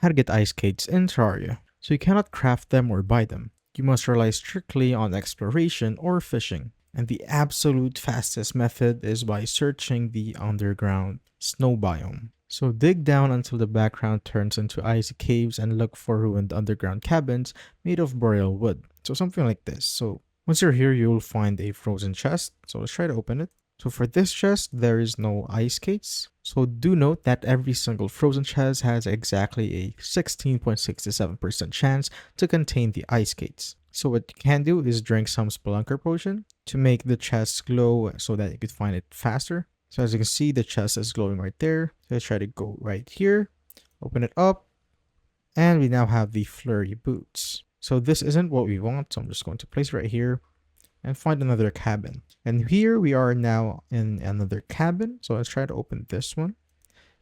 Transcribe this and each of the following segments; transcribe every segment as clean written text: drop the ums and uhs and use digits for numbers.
How to get ice skates in Terraria. So you cannot craft them or buy them. You must rely strictly on exploration or fishing. And the absolute fastest method is by searching the underground snow biome. So dig down until the background turns into icy caves and look for ruined underground cabins made of boreal wood. So something like this. So once you're here, you'll find a frozen chest. So let's try to open it. So for this chest, there is no ice skates. So do note that every single frozen chest has exactly a 16.67% chance to contain the ice skates. So what you can do is drink some Spelunker potion to make the chest glow so that you could find it faster. So as you can see, the chest is glowing right there. So let's try to go right here, open it up, and we now have the flurry boots. So this isn't what we want, so I'm just going to place it right here and find another cabin. And here we are now in another cabin. So let's try to open this one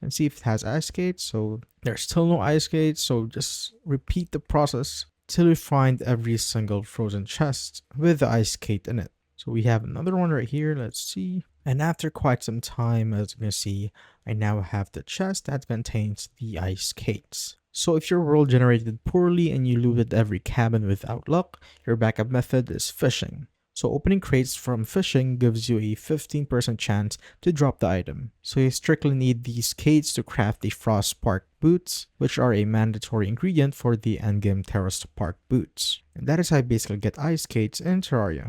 and see if it has ice skates. So there's still no ice skates. So just repeat the process till we find every single frozen chest with the ice skate in it. So we have another one right here. Let's see. And after quite some time, as you can see, I now have the chest that contains the ice skates. So if your world generated poorly and you looted every cabin without luck, your backup method is fishing. So opening crates from fishing gives you a 15% chance to drop the item. So you strictly need these skates to craft the Frostspark Boots, which are a mandatory ingredient for the endgame Terraria Boots. And that is how I basically get ice skates in Terraria.